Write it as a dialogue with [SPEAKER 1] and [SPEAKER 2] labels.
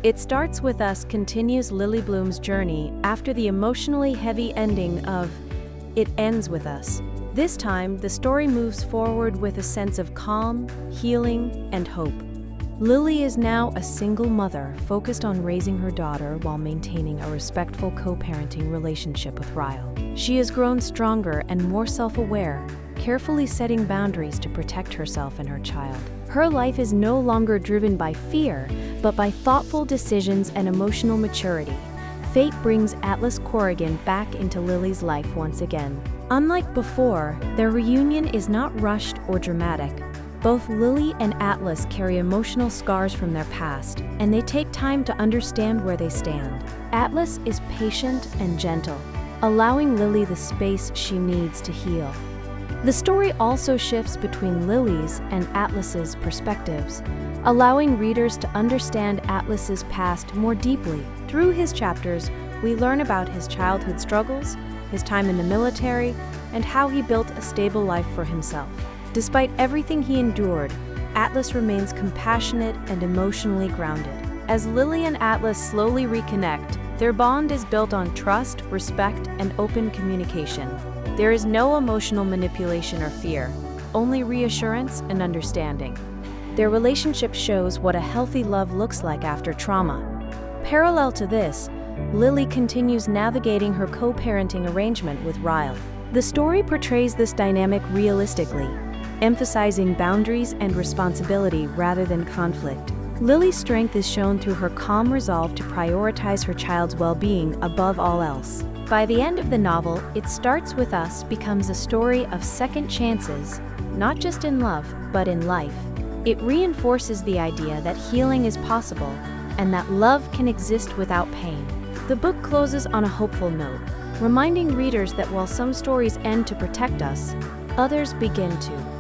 [SPEAKER 1] It Starts With Us continues Lily Bloom's journey after the emotionally heavy ending of It Ends With Us. This time, the story moves forward with a sense of calm, healing, and hope. Lily is now a single mother focused on raising her daughter while maintaining a respectful co-parenting relationship with Ryle. She has grown stronger and more self-aware, carefully setting boundaries to protect herself and her child. Her life is no longer driven by fear, but by thoughtful decisions and emotional maturity. Fate brings Atlas Corrigan back into Lily's life once again. Unlike before, their reunion is not rushed or dramatic. Both Lily and Atlas carry emotional scars from their past, and they take time to understand where they stand. Atlas is patient and gentle, allowing Lily the space she needs to heal. The story also shifts between Lily's and Atlas's perspectives, allowing readers to understand Atlas's past more deeply. Through his chapters, we learn about his childhood struggles, his time in the military, and how he built a stable life for himself. Despite everything he endured, Atlas remains compassionate and emotionally grounded. As Lily and Atlas slowly reconnect, their bond is built on trust, respect, and open communication. There is no emotional manipulation or fear, only reassurance and understanding. Their relationship shows what a healthy love looks like after trauma. Parallel to this, Lily continues navigating her co-parenting arrangement with Ryle. The story portrays this dynamic realistically, emphasizing boundaries and responsibility rather than conflict. Lily's strength is shown through her calm resolve to prioritize her child's well-being above all else. By the end of the novel, It Starts With Us becomes a story of second chances, not just in love, but in life. It reinforces the idea that healing is possible and that love can exist without pain. The book closes on a hopeful note, reminding readers that while some stories end to protect us, others begin to.